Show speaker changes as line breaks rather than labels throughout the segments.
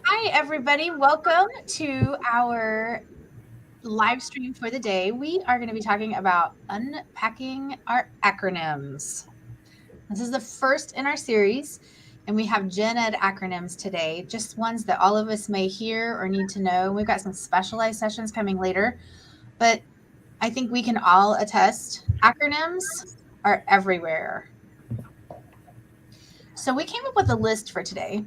Hi, everybody. Welcome to our live stream for the day. We are going to be talking about unpacking our acronyms. This is the first in our series, and we have gen ed acronyms today, just ones that all of us may hear or need to know. We've got some specialized sessions coming later, but I think we can all attest acronyms are everywhere. So we came up with a list for today.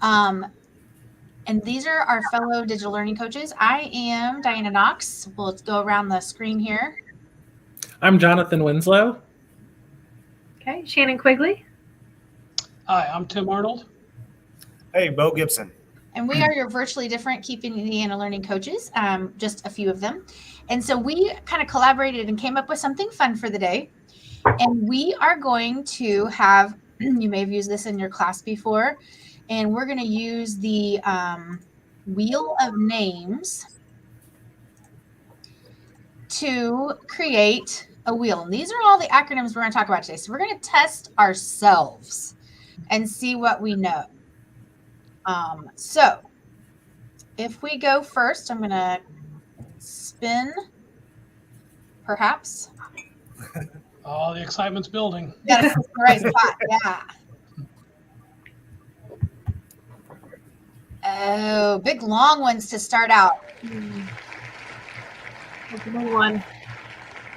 And these are our fellow digital learning coaches. I am Diana Knox. We'll go around the screen here.
I'm Jonathan Winslow.
Okay, Shannon Quigley.
Hi, I'm Tim Arnold.
Hey, Bo Gibson.
And we are your virtually different Keeping Indiana Learning coaches, just a few of them. And so we kind of collaborated and came up with something fun for the day. And we are going to have, you may have used this in your class before, and we're going to use the wheel of names to create a wheel. And these are all the acronyms we're going to talk about today. So we're going to test ourselves and see what we know. So if we go first, I'm going to spin, perhaps.
Oh, the excitement's building.
Got to the right spot, yeah. Oh, big long ones to start out.
One.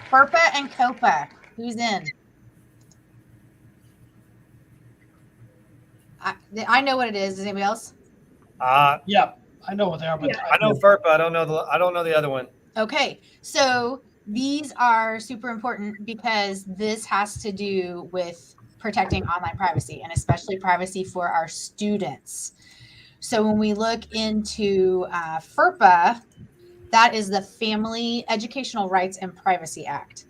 FERPA and Copa. Who's in? I know what it is. Does anybody else?
Yeah, I know what they are, but
Yeah.
I know FERPA. I don't know the other one.
Okay, so these are super important because this has to do with protecting online privacy and especially privacy for our students. So when we look into FERPA, that is the Family Educational Rights and Privacy Act.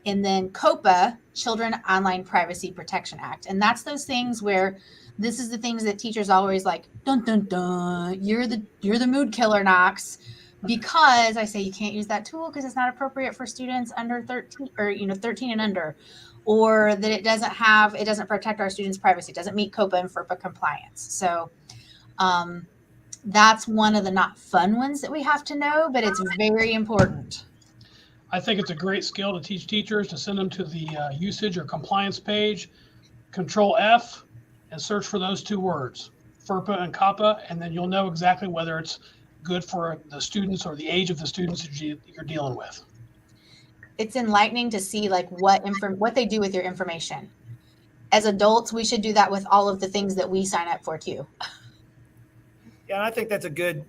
And then COPA, Children Online Privacy Protection Act. And that's those things where this is the things that teachers always like, dun, dun, dun, you're the mood killer, Knox. Because I say you can't use that tool because it's not appropriate for students under 13 or 13 and under, or that it doesn't protect our students' privacy, it doesn't meet COPA and FERPA compliance. So that's one of the not fun ones that we have to know, but it's very important.
I think it's a great skill to teach teachers to send them to the usage or compliance page, Control F, and search for those two words, FERPA and COPA, and then you'll know exactly whether it's good for the students or the age of the students that you're dealing with.
It's enlightening to see like what they do with your information. As adults, we should do that with all of the things that we sign up for too.
Yeah, and I think that's a good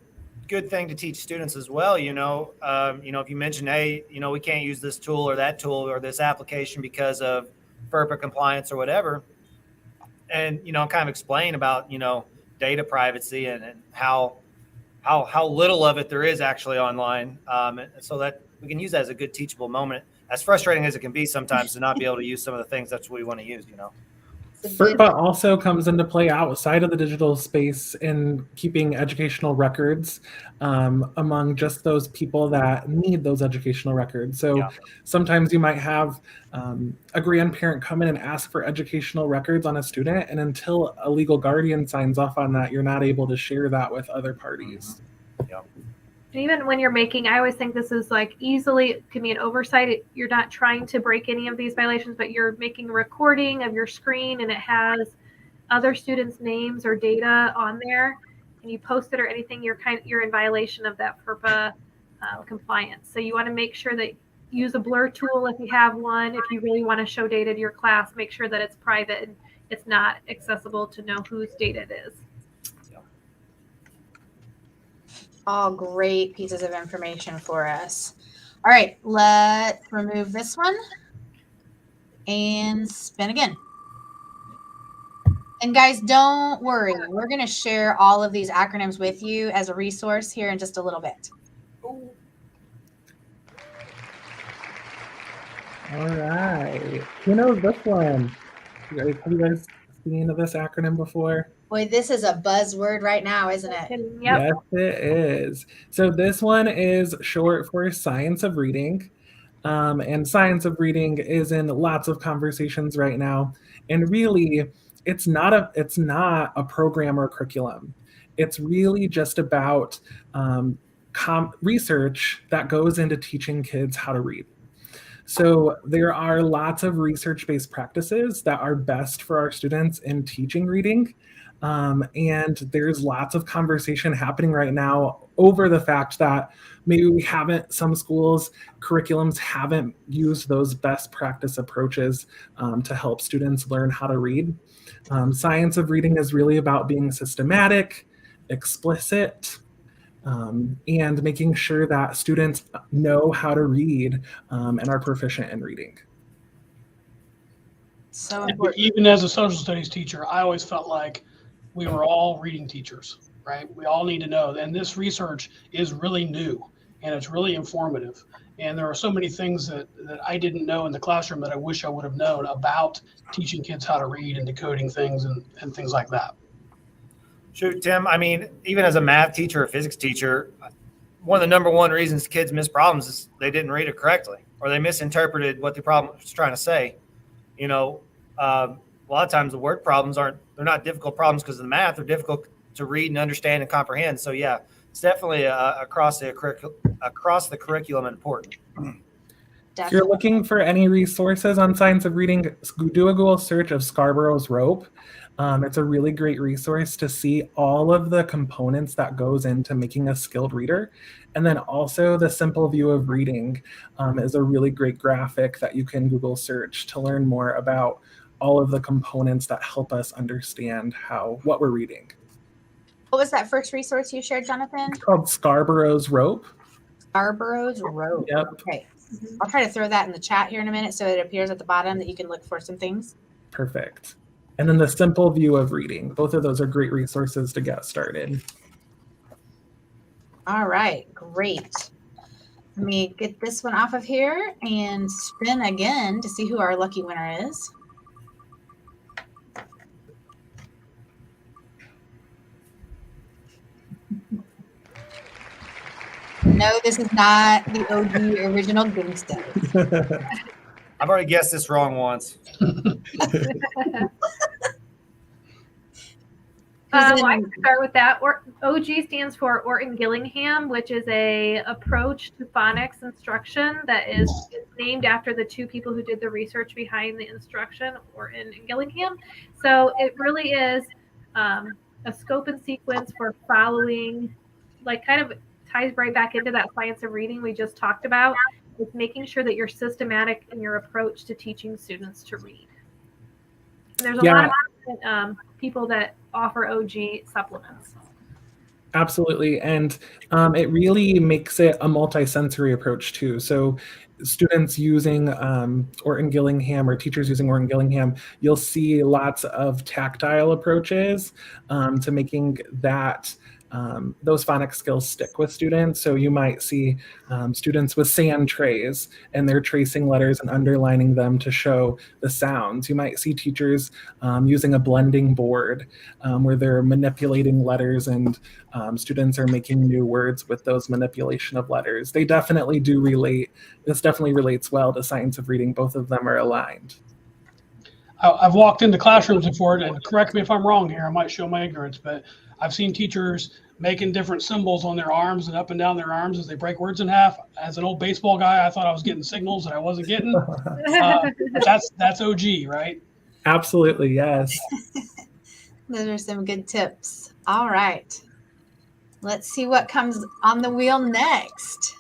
thing to teach students as well. If you mention, hey, we can't use this tool or that tool or this application because of FERPA compliance or whatever, and kind of explain about data privacy and how little of it there is actually online, so that we can use that as a good teachable moment. As frustrating as it can be sometimes to not be able to use some of the things that we want to use.
FERPA also comes into play outside of the digital space in keeping educational records among just those people that need those educational records. So sometimes you might have a grandparent come in and ask for educational records on a student, and until a legal guardian signs off on that, you're not able to share that with other parties.
Yeah.
Even when you're I always think this is easily can be an oversight. You're not trying to break any of these violations, but you're making a recording of your screen and it has other students' names or data on there, and you post it or anything, you're in violation of that FERPA compliance. So you want to make sure that use a blur tool if you have one. If you really want to show data to your class, make sure that it's private and it's not accessible to know whose data it is.
All great pieces of information for us. All right, let's remove this one and spin again. And guys, don't worry. We're going to share all of these acronyms with you as a resource here in just a little bit.
All right. Who knows this one? Have you guys seen this acronym before?
Boy, this is a buzzword right now, isn't it?
Yep.
Yes, it is. So this one is short for Science of Reading. And Science of Reading is in lots of conversations right now. And really, it's not a program or curriculum. It's really just about research that goes into teaching kids how to read. So there are lots of research-based practices that are best for our students in teaching reading. And there's lots of conversation happening right now over the fact that maybe some schools, curriculums haven't used those best practice approaches to help students learn how to read. Science of reading is really about being systematic, explicit, and making sure that students know how to read and are proficient in reading.
So important.
Even as a social studies teacher, I always felt like we were all reading teachers, right? We all need to know. And this research is really new and it's really informative. And there are so many things that I didn't know in the classroom that I wish I would have known about teaching kids how to read and decoding things and things like that.
Shoot, Tim, I mean, even as a math teacher or physics teacher, one of the number one reasons kids miss problems is they didn't read it correctly or they misinterpreted what the problem was trying to say. You know, a lot of times the word problems they're not difficult problems because of the math. They're difficult to read and understand and comprehend. So yeah, it's definitely across the curriculum important.
If you're looking for any resources on science of reading, do a Google search of Scarborough's rope. It's a really great resource to see all of the components that goes into making a skilled reader. And then also the simple view of reading is a really great graphic that you can Google search to learn more about all of the components that help us understand what we're reading.
What was that first resource you shared, Jonathan?
It's called Scarborough's rope.
Scarborough's rope.
Yep.
Okay. I'll try to throw that in the chat here in a minute so it appears at the bottom that you can look for some things.
Perfect. And then the simple view of reading. Both of those are great resources to get started.
All right, great. Let me get this one off of here and spin again to see who our lucky winner is. No, this is not the OG original Gangsta.
I've already guessed this wrong once.
I can start with that. OG stands for OrtonGillingham, which is a approach to phonics instruction that is named after the two people who did the research behind the instruction, Orton and Gillingham. So it really is a scope and sequence for following, like kind of ties right back into that science of reading we just talked about. It's making sure that you're systematic in your approach to teaching students to read. And there's a lot of people that offer OG supplements.
Absolutely. And it really makes it a multi-sensory approach too. So students using OrtonGillingham or teachers using OrtonGillingham, you'll see lots of tactile approaches to making those phonics skills stick with students. So you might see students with sand trays and they're tracing letters and underlining them to show the sounds. You might see teachers using a blending board where they're manipulating letters and students are making new words with those manipulation of letters. They definitely do relate. This definitely relates well to science of reading. Both of them are aligned.
I've walked into classrooms before, and correct me if I'm wrong here, I might show my ignorance, but I've seen teachers making different symbols on their arms and up and down their arms as they break words in half. As an old baseball guy, I thought I was getting signals that I wasn't getting. That's OG, right?
Absolutely, yes.
Those are some good tips. All right. Let's see what comes on the wheel next.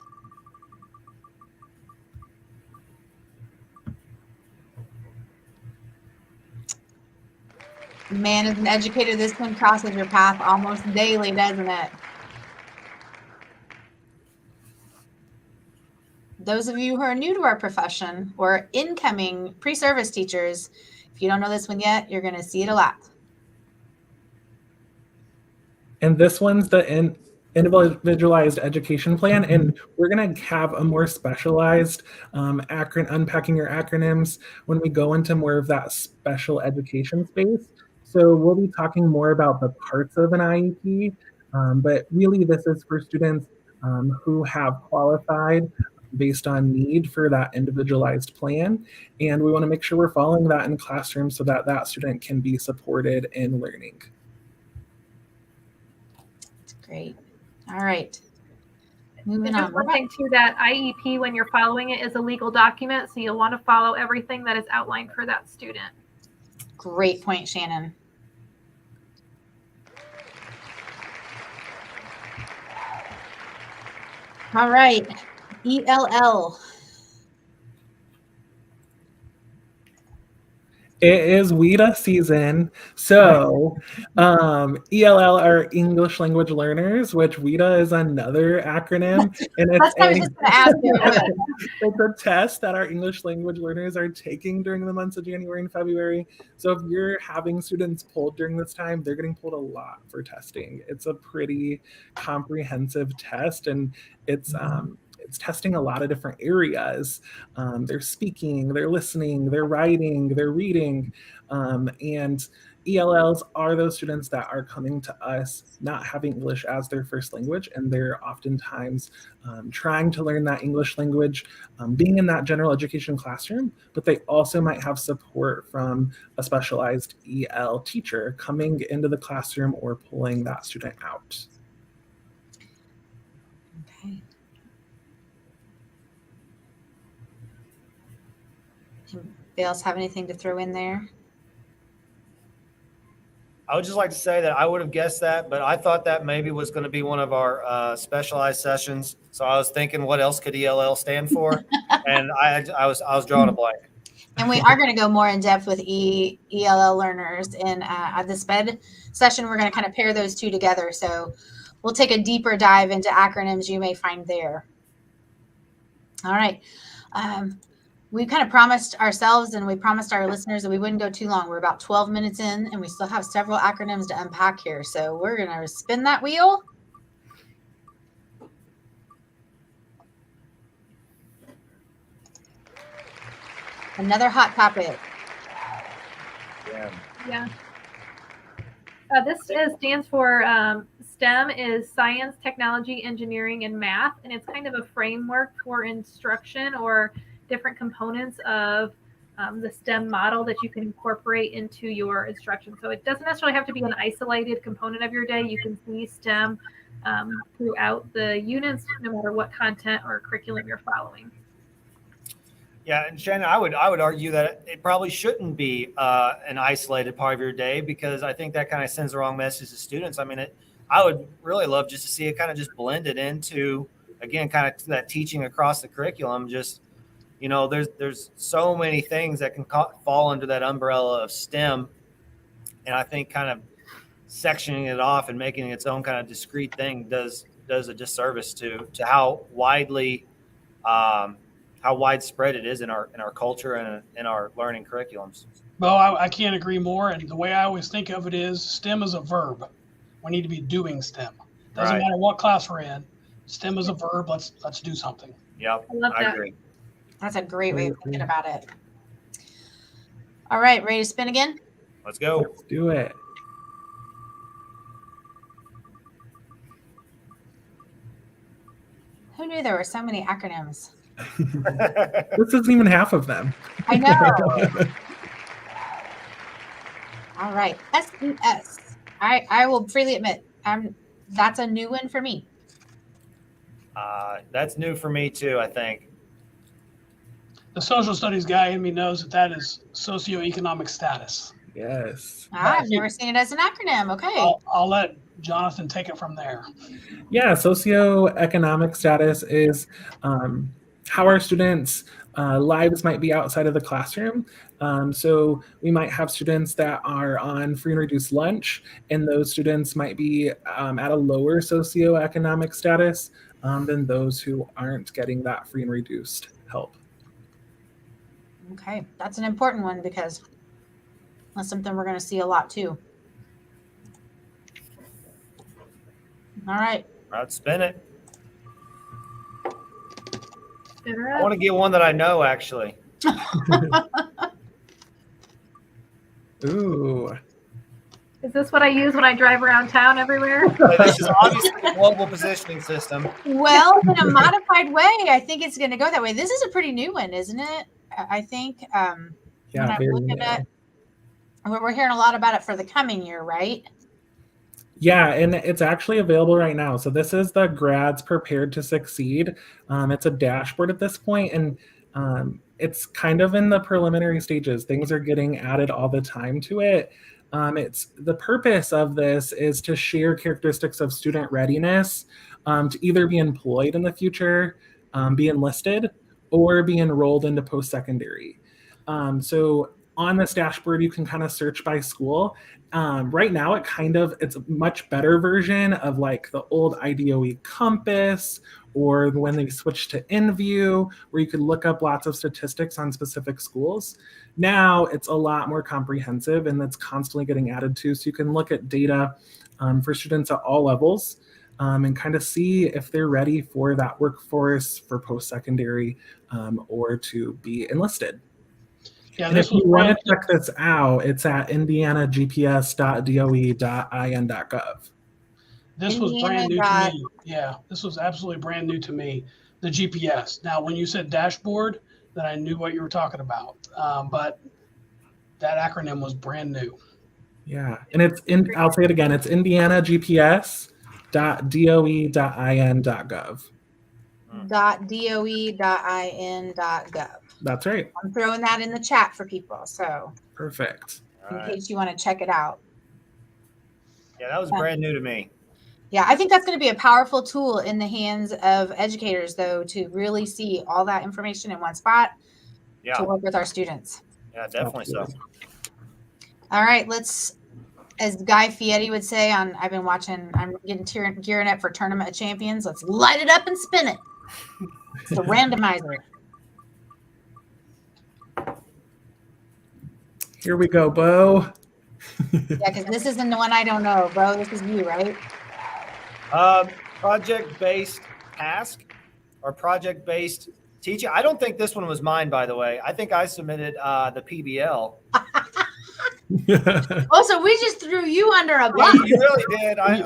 Man, as an educator, this one crosses your path almost daily, doesn't it? Those of you who are new to our profession or incoming pre-service teachers, if you don't know this one yet, you're going to see it a lot.
And this one's the individualized education plan, and we're going to have a more specialized unpacking your acronyms when we go into more of that special education space. So we'll be talking more about the parts of an IEP, but really this is for students who have qualified based on need for that individualized plan. And we want to make sure we're following that in classroom so that that student can be supported in learning.
That's great. All right. Moving
Just
on.
one thing too, that IEP, when you're following it, is a legal document, so you'll want to follow everything that is outlined for that student.
Great point, Shannon. All right, ELL.
It is WIDA season. So ELL are English language learners, which WIDA is another acronym. And
That's what I was just going to ask you.
it's a test that our English language learners are taking during the months of January and February. So if you're having students pulled during this time, they're getting pulled a lot for testing. It's a pretty comprehensive test, and it's testing a lot of different areas. They're speaking, they're listening, they're writing, they're reading. And ELLs are those students that are coming to us not having English as their first language, and they're oftentimes trying to learn that English language, being in that general education classroom, but they also might have support from a specialized EL teacher coming into the classroom or pulling that student out.
Okay. Anybody else have anything to throw in there?
I would just like to say that I would have guessed that, but I thought that maybe was going to be one of our specialized sessions. So I was thinking, what else could ELL stand for? And I was drawing a blank.
And we are going to go more in depth with ELL learners in the SPED session. We're going to kind of pair those two together. So we'll take a deeper dive into acronyms you may find there. All right. We kind of promised ourselves and we promised our listeners that we wouldn't go too long. We're about 12 minutes in and we still have several acronyms to unpack here. So we're going to spin that wheel. Another hot topic.
Yeah. This stands for STEM, is science, technology, engineering, and math. And it's kind of a framework for instruction or different components of the STEM model that you can incorporate into your instruction. So it doesn't necessarily have to be an isolated component of your day. You can see STEM throughout the units, no matter what content or curriculum you're following.
Yeah, and Shannon, I would argue that it probably shouldn't be an isolated part of your day, because I think that kind of sends the wrong message to students. I mean, I would really love just to see it kind of just blended into, again, kind of that teaching across the curriculum. Just, you know, there's so many things that can fall under that umbrella of STEM, and I think kind of sectioning it off and making it its own kind of discrete thing does a disservice to how widespread it is in our culture and in our learning curriculums.
Well, I can't agree more. And the way I always think of it is STEM is a verb. We need to be doing STEM. Doesn't matter what class we're in. STEM is a verb. Let's do something.
Yep,
I love that.
agree.
That's a great way of thinking about it. All right, ready to spin again?
Let's go.
Let's do it.
Who knew there were so many acronyms?
This isn't even half of them.
I know. All right, SES. I will freely admit, that's a new one for me.
That's new for me too, I think.
The social studies guy in me knows that is socioeconomic status.
Yes.
I've never seen it as an acronym. Okay.
I'll let Jonathan take it from there.
Yeah, socioeconomic status is how our students' lives might be outside of the classroom. So we might have students that are on free and reduced lunch, and those students might be at a lower socioeconomic status than those who aren't getting that free and reduced help.
Okay, that's an important one because that's something we're going to see a lot too. All right.
Let's spin it.
Spin her
I
up.
want to get one that I know, actually.
Ooh.
Is this what I use when I drive around town everywhere?
This is obviously a global positioning system.
Well, in a modified way, I think it's going to go that way. This is a pretty new one, isn't it? I think. When
Yeah,
I'm
very
looking
new.
at, we're hearing a lot about it for the coming year, right?
Yeah, and it's actually available right now. So this is the Grads Prepared to Succeed. It's a dashboard at this point, and it's kind of in the preliminary stages. Things are getting added all the time to it. It's the purpose of this is to share characteristics of student readiness to either be employed in the future, be enlisted, or be enrolled into post-secondary. So on this dashboard, you can kind of search by school. Right now, it's a much better version of like the old IDOE Compass, or when they switched to InView, where you could look up lots of statistics on specific schools. Now it's a lot more comprehensive, and that's constantly getting added to. So you can look at data for students at all levels and kind of see if they're ready for that workforce, for post-secondary, or to be enlisted.
Yeah,
And
this
if you
was
want
brand,
to check this out, it's at indianagps.doe.in.gov.
this was brand new to
Indiana
me. Yeah, this was absolutely brand new to me. The GPS. Now, when you said dashboard, then I knew what you were talking about. But that acronym was brand new.
Yeah, and I'll say it again, it's indianagps.doe.in.gov.
.doe.in.gov.
That's right.
I'm throwing that in the chat for people, so
Perfect.
in case you want to check it out.
Yeah, that was brand new to me.
Yeah, I think that's going to be a powerful tool in the hands of educators, though, to really see all that information in one spot to work with our students.
Yeah, definitely so.
All right, as Guy Fieri would say, I'm getting gearing up for Tournament of Champions. Let's light it up and spin it. It's the randomizer.
Here we go, Bo.
Yeah, because this isn't the one I don't know, Bo. This is you, right?
Project-based task or project-based teaching. I don't think this one was mine, by the way. I think I submitted the PBL.
Oh, so we just threw you under a bus.
You really did. I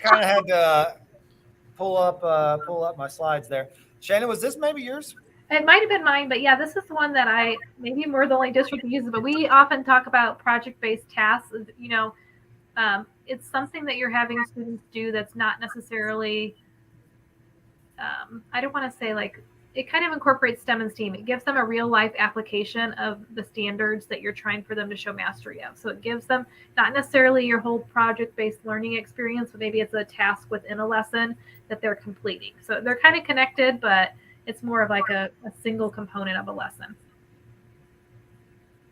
kind of had to pull up my slides there. Shannon, was this maybe yours?
It might have been mine, but yeah, this is the one that maybe we're the only district that uses it, but we often talk about project-based tasks. You know, it's something that you're having students do that's not necessarily, I don't want to say like, it kind of incorporates STEM and STEAM. It gives them a real life application of the standards that you're trying for them to show mastery of. So it gives them not necessarily your whole project-based learning experience, but maybe it's a task within a lesson that they're completing. So they're kind of connected, but it's more of like a single component of a lesson.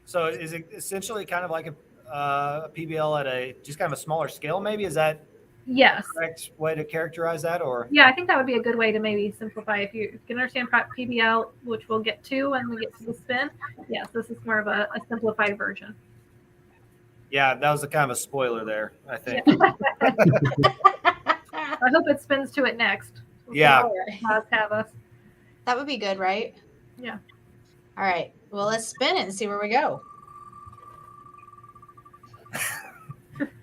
So is it essentially kind of like a PBL at just kind of a smaller scale? Maybe is that
Yes.
the correct way to characterize that? Or
Yeah, I think that would be a good way to maybe simplify. If you can understand PBL, which we'll get to when we get to the spin. Yes, this is more of a simplified version.
Yeah, that was a kind of a spoiler there, I think.
I hope it spins to it next.
Yeah.
Let's have us.
That would be good, right?
Yeah.
All right. Well, let's spin it and see where we go.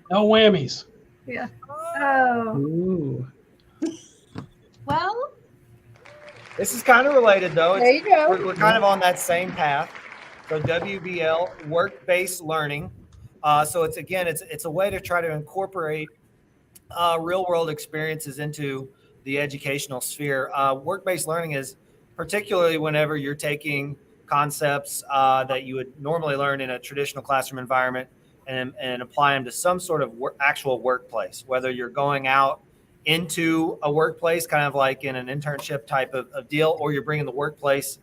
No whammies.
Yeah. Oh.
Ooh.
Well,
This is kind of related, though.
there you go.
We're kind of on that same path. So WBL, work-based learning. So it's a way to try to incorporate real-world experiences into the educational sphere. Work-based learning is particularly whenever you're taking concepts that you would normally learn in a traditional classroom environment and apply them to some sort of actual workplace, whether you're going out into a workplace, kind of like in an internship type of deal, or you're bringing the workplace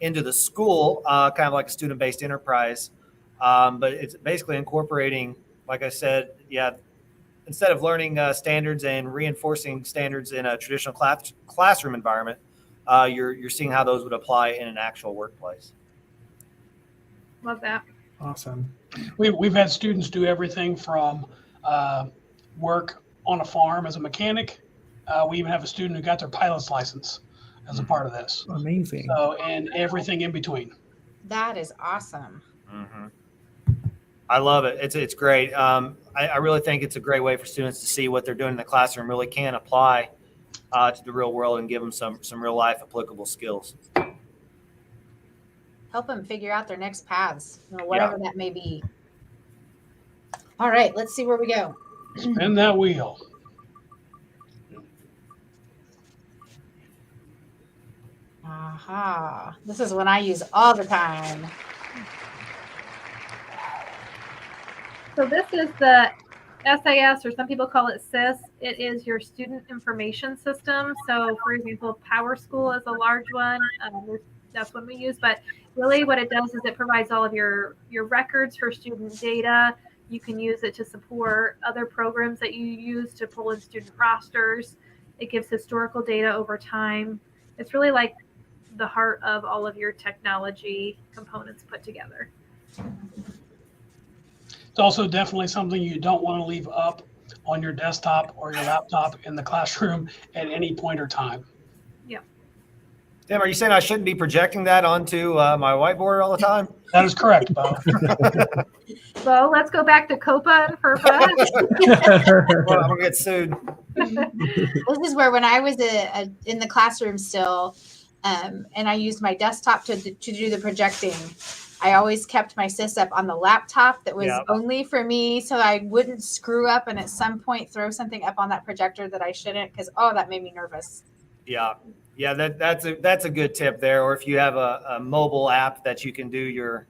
into the school, kind of like a student-based enterprise. But it's basically incorporating, like I said, instead of learning standards and reinforcing standards in a traditional classroom environment, you're seeing how those would apply in an actual workplace.
Love that.
Awesome.
We've had students do everything from work on a farm as a mechanic. We even have a student who got their pilot's license as a part of this.
Amazing.
So, and everything in between.
That is awesome.
Mm-hmm. I love it. It's great. I I really think it's a great way for students to see what they're doing in the classroom really can apply to the real world and give them some real life applicable skills.
Help them figure out their next paths, whatever that may be. All right, let's see where we go.
Spin that wheel.
Aha. This is one I use all the time.
So this is the SAS, or some people call it SIS. It is your student information system. So for example, PowerSchool is a large one. That's one we use, but really what it does is it provides all of your records for student data. You can use it to support other programs that you use to pull in student rosters. It gives historical data over time. It's really like the heart of all of your technology components put together.
It's also definitely something you don't want to leave up on your desktop or your laptop in the classroom at any point or time.
Yeah.
Tim, are you saying I shouldn't be projecting that onto my whiteboard all the time?
That is correct, Bo.
So let's go back to Copa and FERPA.
Well, I'm going to get sued.
This is where when I was in the classroom still, and I used my desktop to do the projecting, I always kept my SIS up on the laptop that was only for me, so I wouldn't screw up and at some point throw something up on that projector that I shouldn't, because that made me nervous.
Yeah, that's a good tip there. Or if you have a mobile app that you can do your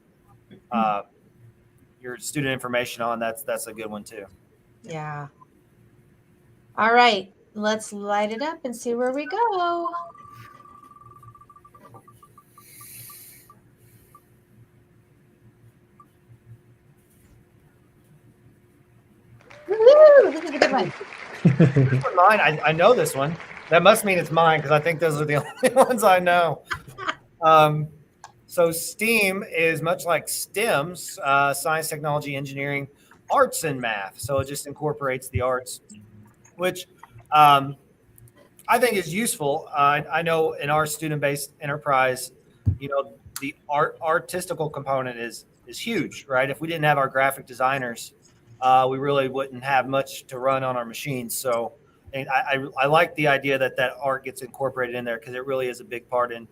student information on, that's a good one too.
Yeah. All right, let's light it up and see where we go. Woo! This is a good one.
This one mine. I know this one. That must mean it's mine because I think those are the only ones I know. So STEAM is much like STEMs, science, technology, engineering, arts, and math. So it just incorporates the arts, which I think is useful. I know in our student-based enterprise, the artistical component is huge, right? If we didn't have our graphic designers, we really wouldn't have much to run on our machines. So and I like the idea that art gets incorporated in there because it really is a big part in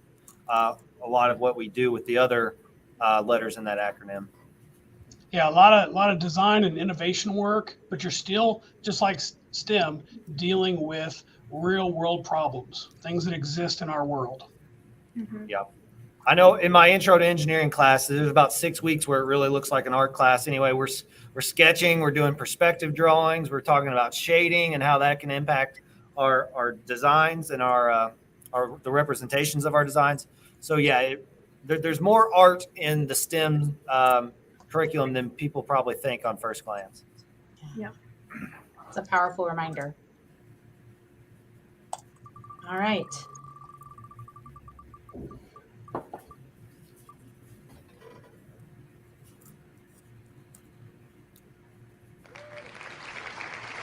a lot of what we do with the other letters in that acronym.
Yeah, a lot of design and innovation work, but you're still, just like STEM, dealing with real world problems, things that exist in our world.
Mm-hmm.
Yeah. I know in my intro to engineering class, there's about 6 weeks where it really looks like an art class. Anyway, we're sketching, we're doing perspective drawings, we're talking about shading and how that can impact our designs and the representations of our designs. So yeah, there's more art in the STEM curriculum than people probably think on first glance.
Yeah.
It's a powerful reminder. All right.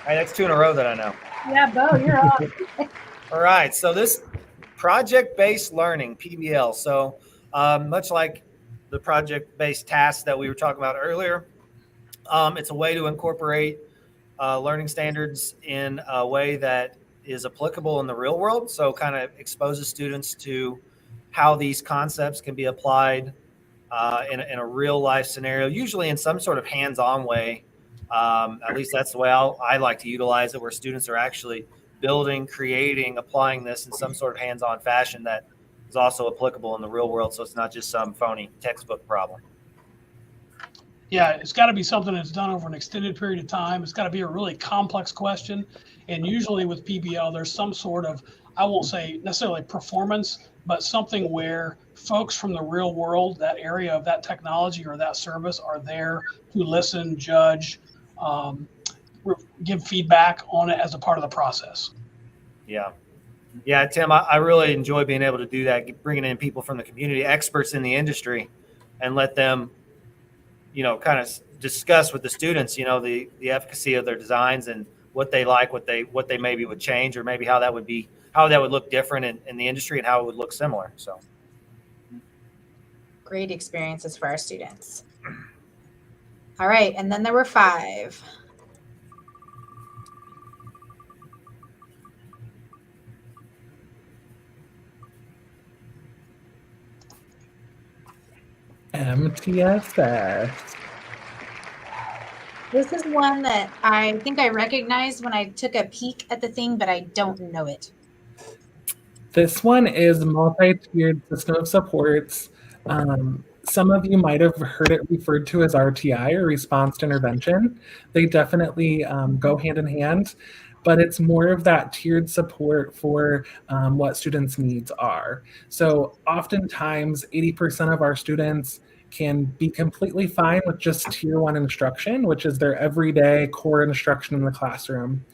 All right, that's 2 in a row that I know.
Yeah, Bo, you're on.
All right, so this project-based learning, PBL. So much like the project-based tasks that we were talking about earlier, it's a way to incorporate learning standards in a way that is applicable in the real world. So kind of exposes students to how these concepts can be applied in a real life scenario, usually in some sort of hands-on way. At least that's the way I like to utilize it, where students are actually building, creating, applying this in some sort of hands-on fashion that is also applicable in the real world. So it's not just some phony textbook problem.
Yeah, it's got to be something that's done over an extended period of time. It's got to be a really complex question. And usually with PBL, there's some sort of, I won't say necessarily performance, but something where folks from the real world, that area of that technology or that service, are there to listen, judge, give feedback on it as a part of the process. Yeah,
Tim, I really enjoy being able to do that, bringing in people from the community, experts in the industry, and let them, kind of discuss with the students, the efficacy of their designs and what they like, what they maybe would change, or maybe how that would look different in the industry and how it would look similar. So
great experiences for our students. All right, and then there were 5.
MTSS.
This is one that I think I recognized when I took a peek at the thing, but I don't know it.
This one is multi-tiered system of supports. Some of you might have heard it referred to as RTI, or response to intervention. They definitely go hand in hand, but it's more of that tiered support for what students' needs are. So oftentimes 80% of our students can be completely fine with just tier 1 instruction, which is their everyday core instruction in the classroom.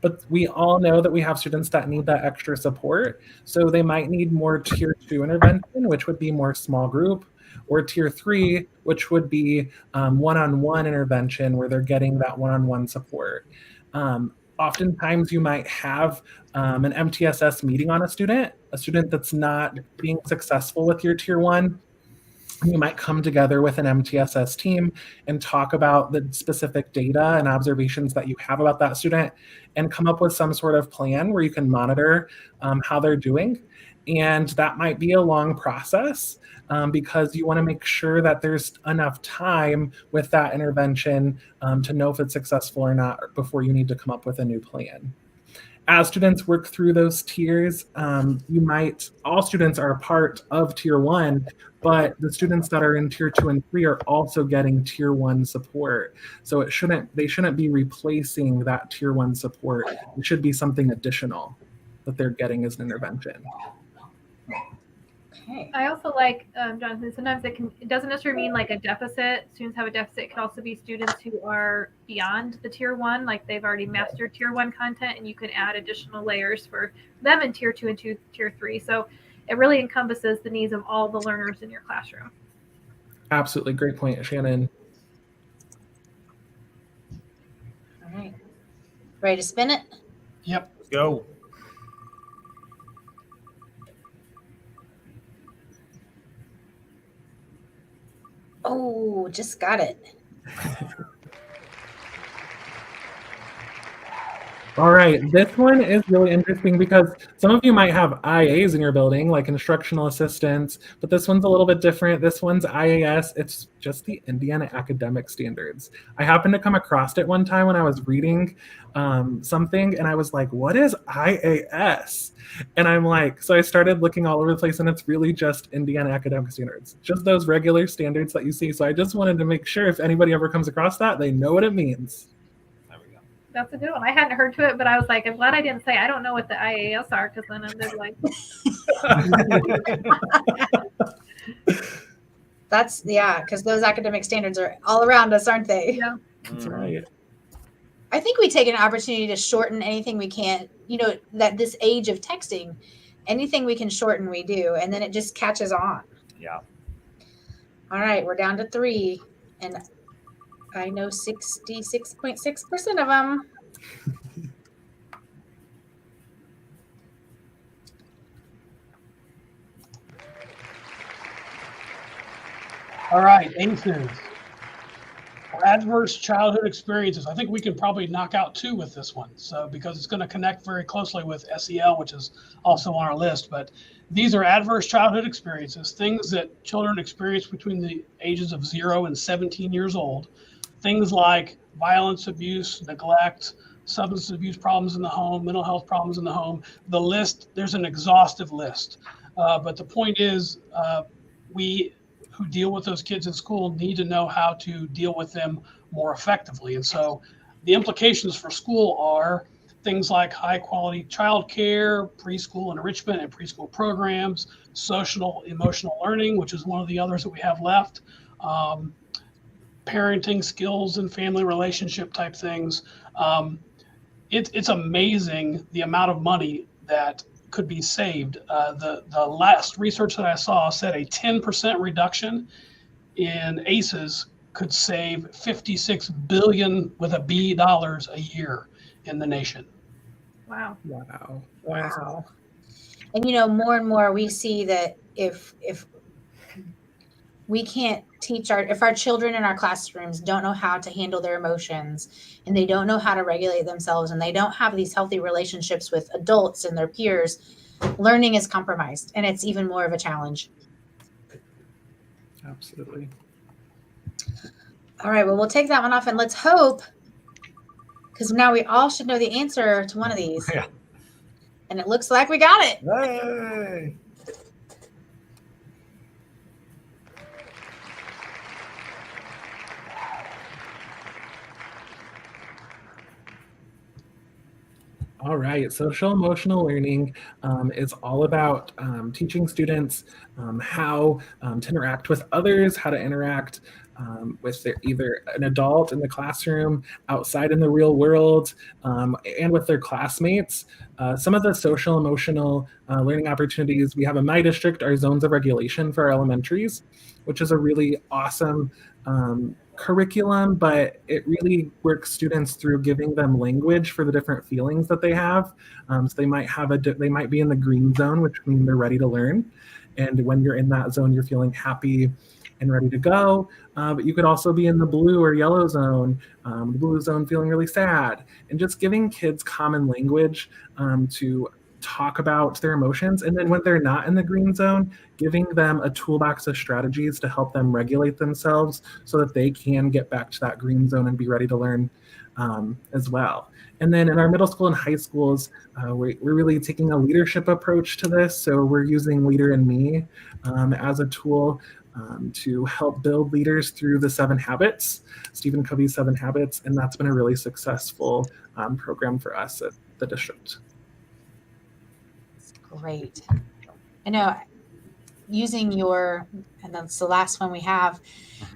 But we all know that we have students that need that extra support. So they might need more tier 2 intervention, which would be more small group, or tier 3, which would be one-on-one intervention where they're getting that one-on-one support. Oftentimes you might have an MTSS meeting on a student that's not being successful with your tier 1. You might come together with an MTSS team and talk about the specific data and observations that you have about that student and come up with some sort of plan where you can monitor how they're doing. And that might be a long process because you want to make sure that there's enough time with that intervention to know if it's successful or not before you need to come up with a new plan. As students work through those tiers, all students are a part of tier 1, but the students that are in tier 2 and 3 are also getting tier 1 support. So they shouldn't be replacing that tier 1 support. It should be something additional that they're getting as an intervention.
Okay.
I also like, Jonathan, sometimes it doesn't necessarily mean like a deficit. Students have a deficit. It could also be students who are beyond the tier 1, like they've already mastered tier 1 content, and you can add additional layers for them in tier 2 and tier 3. So it really encompasses the needs of all the learners in your classroom.
Absolutely. Great point, Shannon.
All right. Ready to spin it?
Yep.
Let's go.
Oh, just got it.
All right, this one is really interesting because some of you might have IAs in your building, like instructional assistants, but this one's a little bit different. This one's IAS. It's just the Indiana Academic Standards. I happened to come across it one time when I was reading something, and I was like, what is IAS? And I'm like, so I started looking all over the place, and it's really just Indiana Academic Standards, just those regular standards that you see. So I just wanted to make sure if anybody ever comes across that, they know what it means.
That's a good one. I hadn't heard to it, but I was like, I'm glad I didn't say I don't know what the IAS are, because then I'm just like.
Because those academic standards are all around us, aren't they?
Yeah.
That's right.
I think we take an opportunity to shorten anything we can, that this age of texting, anything we can shorten, we do. And then it just catches on.
Yeah.
All right, we're down to 3. And I know 66.6% of them.
All right, ACEs. Adverse childhood experiences. I think we can probably knock out 2 with this one. So because it's going to connect very closely with SEL, which is also on our list. But these are adverse childhood experiences, things that children experience between the ages of 0 and 17 years old. Things like violence, abuse, neglect, substance abuse problems in the home, mental health problems in the home. The list, there's an exhaustive list. But the point is, we who deal with those kids in school need to know how to deal with them more effectively. And so the implications for school are things like high quality childcare, preschool enrichment and preschool programs, social emotional learning, which is one of the others that we have left, parenting skills and family relationship type things. It's amazing the amount of money that could be saved. The last research that I saw said a 10% reduction in ACEs could save $56 billion with a B dollars a year in the nation.
Wow.
Wow. And more and more we see that if we can't teach if our children in our classrooms don't know how to handle their emotions, and they don't know how to regulate themselves, and they don't have these healthy relationships with adults and their peers, learning is compromised, and it's even more of a challenge.
Absolutely.
All right, well, we'll take that one off and let's hope, because now we all should know the answer to one of these.
Yeah.
And it looks like we got it.
Hey.
All right, social emotional learning is all about teaching students how to interact with others, how to interact with either an adult in the classroom, outside in the real world, and with their classmates. Some of the social emotional learning opportunities we have in my district are zones of regulation for our elementaries, which is a really awesome curriculum, but it really works students through giving them language for the different feelings that they have. So they might be in the green zone, which means they're ready to learn. And when you're in that zone, you're feeling happy and ready to go. But you could also be in the blue or yellow zone, the blue zone feeling really sad, and just giving kids common language to talk about their emotions. And then when they're not in the green zone, giving them a toolbox of strategies to help them regulate themselves so that they can get back to that green zone and be ready to learn as well. And then in our middle school and high schools, we're really taking a leadership approach to this. So we're using Leader in Me as a tool to help build leaders through the 7 habits, Stephen Covey's 7 habits. And that's been a really successful program for us at the district.
Great. I know using and that's the last one we have,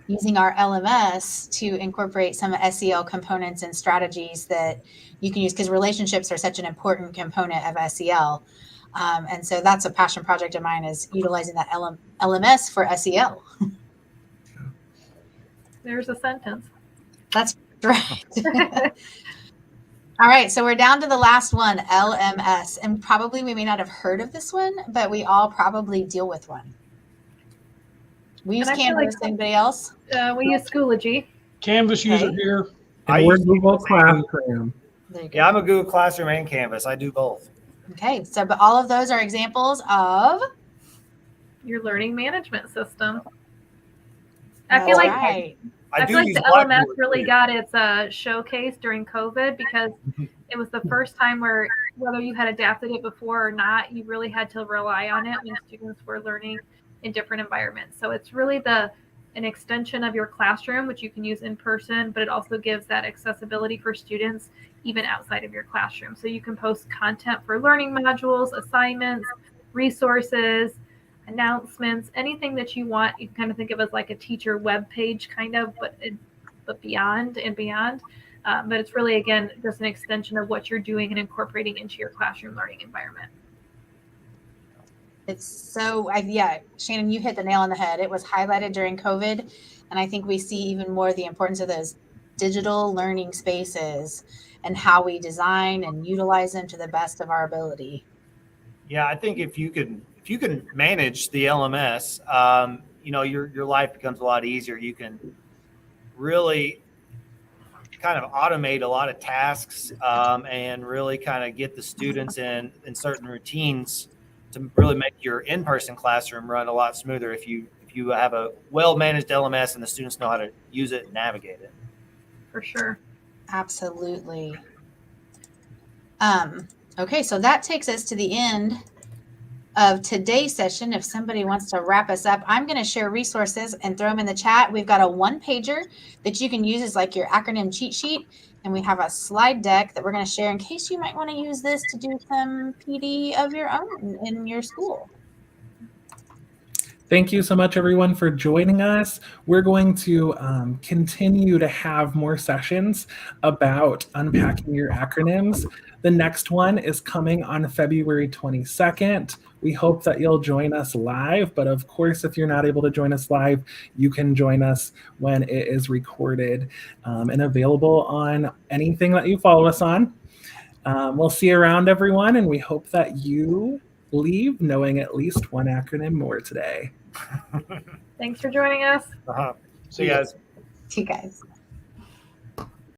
using our LMS to incorporate some SEL components and strategies that you can use, because relationships are such an important component of SEL. And so that's a passion project of mine, is utilizing that LMS for SEL.
There's a sentence.
That's right. All right, so we're down to the last one, LMS. And probably we may not have heard of this one, but we all probably deal with one. We use Canvas. Anybody else?
We use Schoology.
Canvas user here.
And we're Google Classroom.
Yeah, I'm a Google Classroom and Canvas. I do both.
Okay, so but all of those are examples of
your learning management system. I feel like the LMS really got its showcase during COVID, because it was the first time where, whether you had adapted it before or not, you really had to rely on it when students were learning in different environments. So it's really an extension of your classroom, which you can use in person, but it also gives that accessibility for students even outside of your classroom. So you can post content for learning modules, assignments, resources, announcements, anything that you want. You can kind of think of it as like a teacher web page kind of, but beyond and beyond. But it's really, again, just an extension of what you're doing and incorporating into your classroom learning environment.
It's so, Shannon, you hit the nail on the head. It was highlighted during COVID. And I think we see even more the importance of those digital learning spaces and how we design and utilize them to the best of our ability.
Yeah, I think if you can manage the LMS, your life becomes a lot easier. You can really kind of automate a lot of tasks and really kind of get the students in certain routines to really make your in-person classroom run a lot smoother if you have a well-managed LMS and the students know how to use it and navigate it.
For sure.
Absolutely. Okay, so that takes us to the end of today's session. If somebody wants to wrap us up, I'm going to share resources and throw them in the chat. We've got a 1-pager that you can use as like your acronym cheat sheet. And we have a slide deck that we're going to share in case you might want to use this to do some PD of your own in your school.
Thank you so much, everyone, for joining us. We're going to continue to have more sessions about unpacking your acronyms. The next one is coming on February 22nd. We hope that you'll join us live, but of course, if you're not able to join us live, you can join us when it is recorded and available on anything that you follow us on. We'll see you around, everyone, and we hope that you leave knowing at least one acronym more today.
Thanks for joining us.
See you guys.
See you guys.